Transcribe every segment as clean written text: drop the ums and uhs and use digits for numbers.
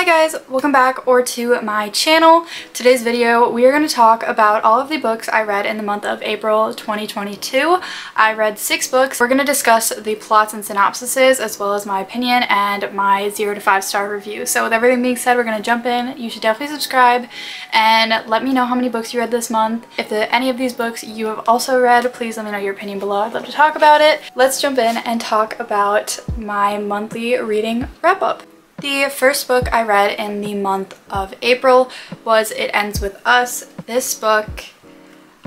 Hi guys, welcome back to my channel. Today's video we are going to talk about all of the books I read in the month of April 2022. I read 6 books. We're going to discuss the plots and synopsises as well as my opinion and my 0 to 5 star review. So with everything being said, we're going to jump in. You should definitely subscribe and let me know how many books you read this month. If any of these books you have also read, please let me know your opinion below. I'd love to talk about it. Let's jump in and talk about my monthly reading wrap up. The first book I read in the month of April was It Ends With Us. This book,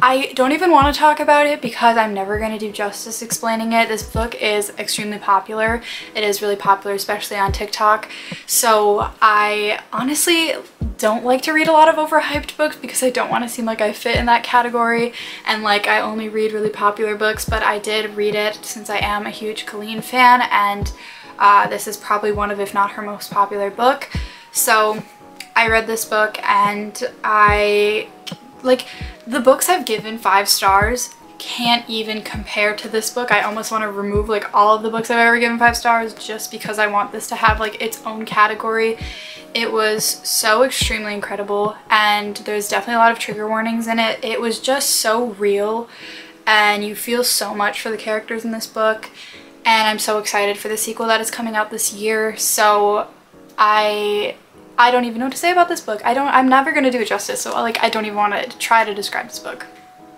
I don't even want to talk about it because I'm never going to do justice explaining it. This book is extremely popular. It is really popular, especially on TikTok. So I honestly don't like to read a lot of overhyped books because I don't want to seem like I fit in that category and like I only read really popular books, but I did read it since I am a huge Colleen fan, and this is probably one of, if not her most popular book. So I read this book and the books I've given 5 stars can't even compare to this book. I almost want to remove like all of the books I've ever given 5 stars just because I want this to have like its own category. It was so extremely incredible, and there's definitely a lot of trigger warnings in it. It was just so real and you feel so much for the characters in this book. And I'm so excited for the sequel that is coming out this year. So I don't even know what to say about this book. I'm never going to do it justice. So like I don't even want to try to describe this book.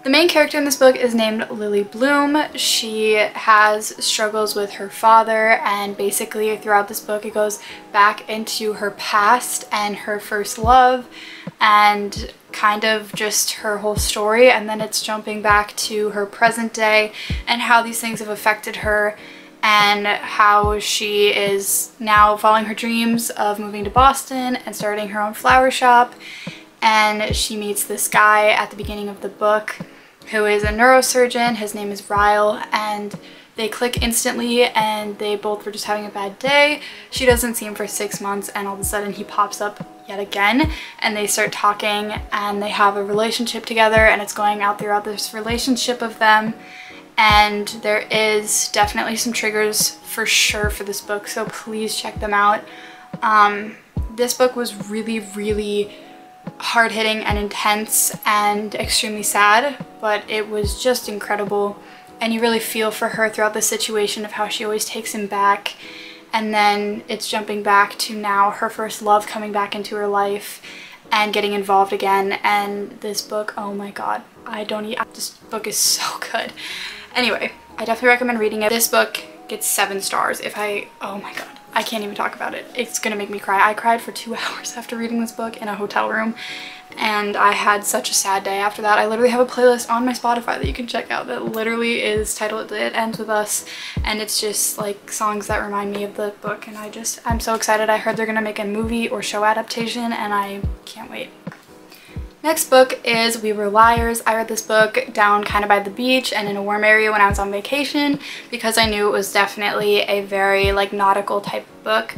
The main character in this book is named Lily Bloom. She has struggles with her father, and basically throughout this book it goes back into her past and her first love and kind of just her whole story, and then it's jumping back to her present day and how these things have affected her and how she is now following her dreams of moving to Boston and starting her own flower shop. And she meets this guy at the beginning of the book who is a neurosurgeon. His name is Ryle, and they click instantly and they both were just having a bad day. She doesn't see him for 6 months and all of a sudden he pops up yet again and they start talking and they have a relationship together, and it's going out throughout this relationship of them. And there is definitely some triggers for sure for this book, so please check them out. This book was really hard-hitting and intense and extremely sad, but it was just incredible, and you really feel for her throughout the situation of how she always takes him back, and then it's jumping back to now her first love coming back into her life and getting involved again. And this book, oh my god, this book is so good. Anyway, I definitely recommend reading it. This book gets 7 stars. Oh my god, I can't even talk about it. It's gonna make me cry. I cried for 2 hours after reading this book in a hotel room, and I had such a sad day after that. I literally have a playlist on my Spotify that you can check out that literally is titled It Ends With Us, and it's just like songs that remind me of the book, and I'm so excited. I heard they're gonna make a movie or show adaptation and I can't wait. Next book is We Were Liars. I read this book down kind of by the beach and in a warm area when I was on vacation because I knew it was definitely a very like nautical type book.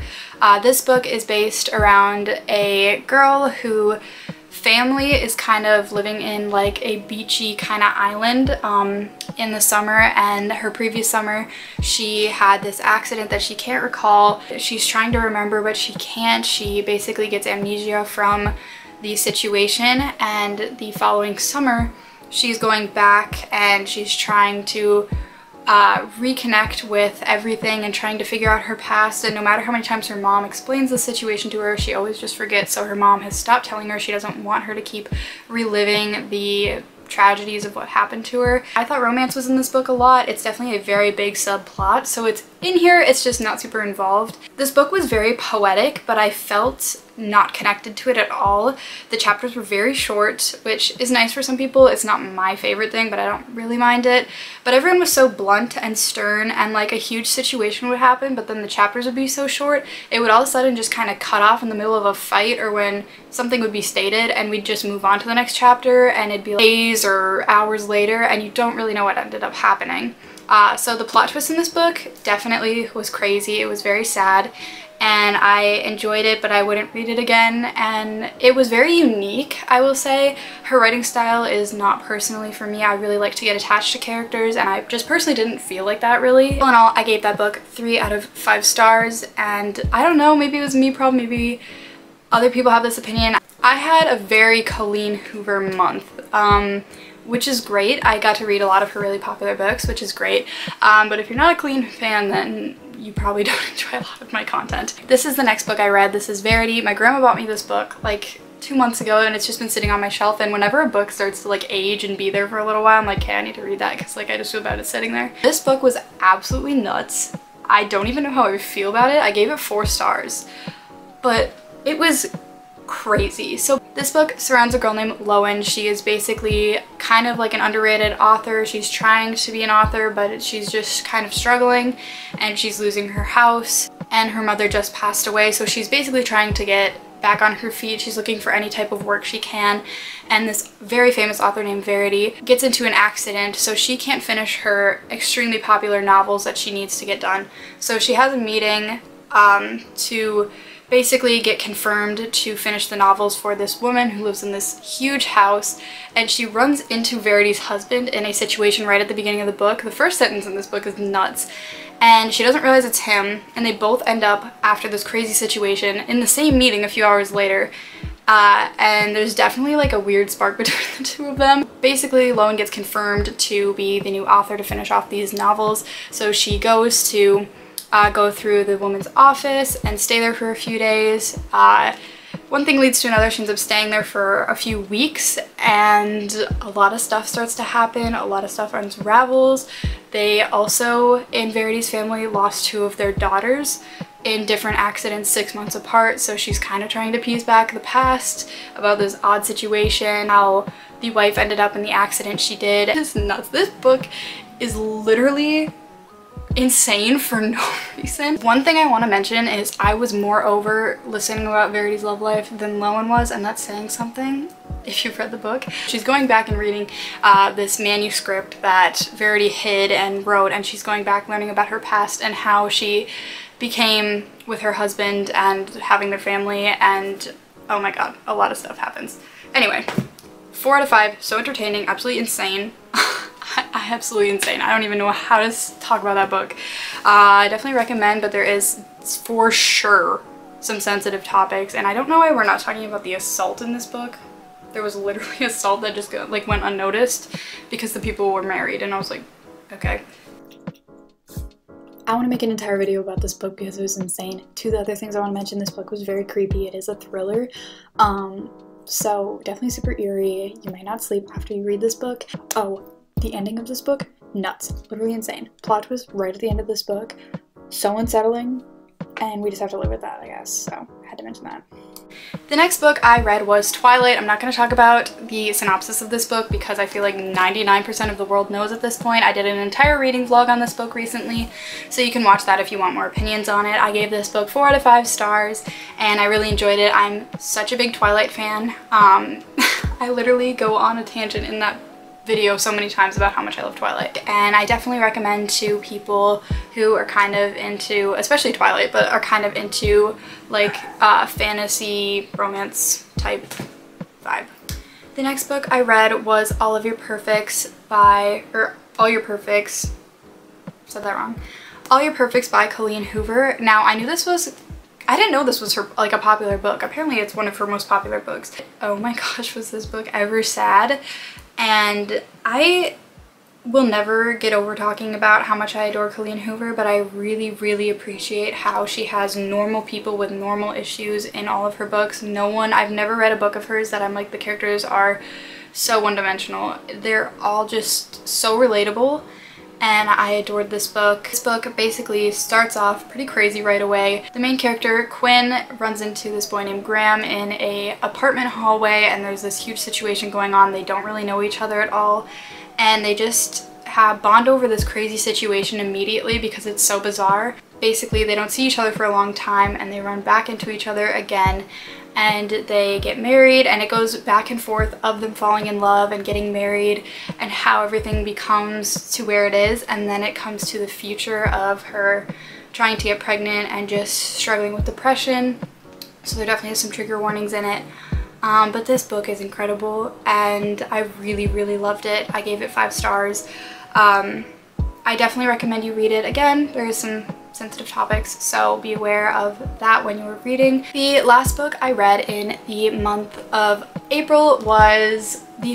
This book is based around a girl who family is kind of living in like a beachy kind of island in the summer, and her previous summer she had this accident that she can't recall. She's trying to remember but she can't. She basically gets amnesia from the situation, and the following summer she's going back and she's trying to reconnect with everything and trying to figure out her past, and no matter how many times her mom explains the situation to her, she always just forgets. So her mom has stopped telling her. She doesn't want her to keep reliving the tragedies of what happened to her. I thought romance was in this book a lot. It's definitely a very big subplot, so it's in here, it's just not super involved. This book was very poetic, but I felt not connected to it at all. The chapters were very short, which is nice for some people. It's not my favorite thing, but I don't really mind it. But everyone was so blunt and stern, and like a huge situation would happen, but then the chapters would be so short, it would all of a sudden just kind of cut off in the middle of a fight or when something would be stated, and we'd just move on to the next chapter, and it'd be like days or hours later and you don't really know what ended up happening. So the plot twist in this book definitely was crazy. It was very sad and I enjoyed it, but I wouldn't read it again, and it was very unique, I will say. Her writing style is not personally for me. I really like to get attached to characters, and I just personally didn't feel like that really. All in all, I gave that book 3 out of 5 stars, and I don't know, maybe it was me problem, maybe Other people have this opinion. I had a very Colleen Hoover month, which is great. I got to read a lot of her really popular books, which is great. But if you're not a Colleen fan, then you probably don't enjoy a lot of my content. This is the next book I read. This is Verity. My grandma bought me this book like 2 months ago, and it's just been sitting on my shelf, and whenever a book starts to like age and be there for a little while, I'm like, okay, I need to read that, because like I just feel bad it's sitting there. This book was absolutely nuts. I don't even know how I feel about it. I gave it 4 stars, but it was crazy. So this book surrounds a girl named Lowen. She is basically kind of like an underrated author. She's trying to be an author, but she's just kind of struggling, and she's losing her house, and her mother just passed away, so she's basically trying to get back on her feet. She's looking for any type of work she can, and this very famous author named Verity gets into an accident, so she can't finish her extremely popular novels that she needs to get done. So she has a meeting to basically get confirmed to finish the novels for this woman who lives in this huge house, and she runs into Verity's husband in a situation right at the beginning of the book. The first sentence in this book is nuts, and she doesn't realize it's him, and they both end up, after this crazy situation, in the same meeting a few hours later. And there's definitely like a weird spark between the two of them. Basically, Lowen gets confirmed to be the new author to finish off these novels, so she goes to go through the woman's office and stay there for a few days. One thing leads to another. She ends up staying there for a few weeks, and a lot of stuff starts to happen. A lot of stuff unravels. They also, in Verity's family, lost 2 of their daughters in different accidents 6 months apart, so she's kind of trying to piece back the past about this odd situation, how the wife ended up in the accident she did. It's nuts. This book is literally insane for no reason. One thing I want to mention is I was more over listening about Verity's love life than Lowen was, and that's saying something if you've read the book. She's going back and reading this manuscript that Verity hid and wrote, and she's going back learning about her past and how she became with her husband and having their family, and oh my god, a lot of stuff happens. Anyway, 4 out of 5, so entertaining, absolutely insane. Absolutely insane. I don't even know how to talk about that book. I definitely recommend, but there is for sure some sensitive topics, and I don't know why we're not talking about the assault in this book. There was literally assault that just went unnoticed because the people were married, and I was like, okay. I want to make an entire video about this book because it was insane. 2 of the other things I want to mention, this book was very creepy. It is a thriller. So definitely super eerie. You might not sleep after you read this book. Oh, the ending of this book, nuts. Literally insane. Plot twist right at the end of this book. So unsettling, and we just have to live with that, I guess. So I had to mention that. The next book I read was Twilight. I'm not going to talk about the synopsis of this book because I feel like 99% of the world knows at this point. I did an entire reading vlog on this book recently, so you can watch that if you want more opinions on it. I gave this book 4 out of 5 stars, and I really enjoyed it. I'm such a big Twilight fan. I literally go on a tangent in that video so many times about how much I love Twilight, and I definitely recommend to people who are kind of into, especially Twilight, but are kind of into like fantasy romance type vibe. The next book I read was All Your Perfects by Colleen Hoover. Now I didn't know this was her like a popular book. Apparently it's one of her most popular books. Oh my gosh, was this book ever sad? And I will never get over talking about how much I adore Colleen Hoover, but I really, really appreciate how she has normal people with normal issues in all of her books. I've never read a book of hers that I'm like, the characters are so one-dimensional. They're all just so relatable, and I adored this book. This book basically starts off pretty crazy right away. The main character, Quinn, runs into this boy named Graham in a apartment hallway, and there's this huge situation going on. They don't really know each other at all, and they just bond over this crazy situation immediately because it's so bizarre. Basically, they don't see each other for a long time, and they run back into each other again, and they get married, and it goes back and forth of them falling in love and getting married and how everything becomes to where it is, and then it comes to the future of her trying to get pregnant and just struggling with depression. So there definitely is some trigger warnings in it. But this book is incredible, and I really, really loved it. I gave it 5 stars. I definitely recommend you read it. Again, there is some sensitive topics, so be aware of that when you're reading. The last book I read in the month of April was the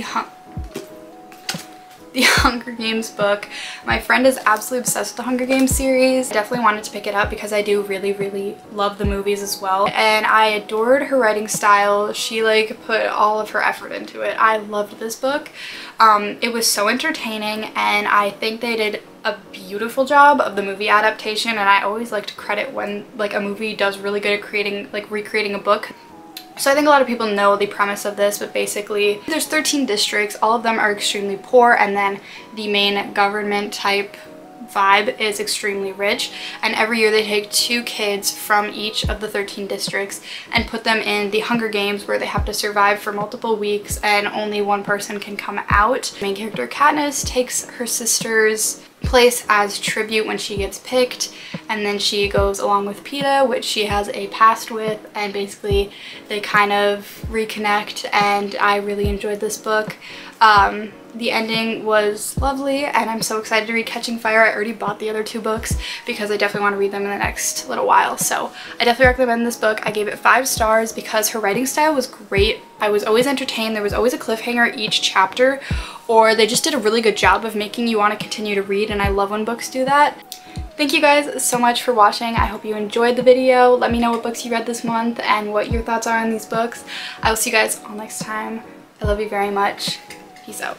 Hunger Games book. My friend is absolutely obsessed with the Hunger Games series. I definitely wanted to pick it up because I do really love the movies as well, and I adored her writing style. She like put all of her effort into it. I loved this book. It was so entertaining, and I think they did a beautiful job of the movie adaptation, and I always like to credit when like a movie does really good at creating, like recreating a book. So I think a lot of people know the premise of this, but basically there's 13 districts, all of them are extremely poor, and then the main government type vibe is extremely rich, and every year they take 2 kids from each of the 13 districts and put them in the Hunger Games, where they have to survive for multiple weeks and only one person can come out. Main character Katniss takes her sister's place as tribute when she gets picked, and then she goes along with Peeta, which she has a past with, and basically they kind of reconnect, and I really enjoyed this book. The ending was lovely, and I'm so excited to read Catching Fire. I already bought the other 2 books because I definitely want to read them in the next little while, so I definitely recommend this book. I gave it 5 stars because her writing style was great. I was always entertained. There was always a cliffhanger each chapter, or they just did a really good job of making you want to continue to read, and I love when books do that. Thank you guys so much for watching. I hope you enjoyed the video. Let me know what books you read this month and what your thoughts are on these books. I will see you guys all next time. I love you very much. Peace out.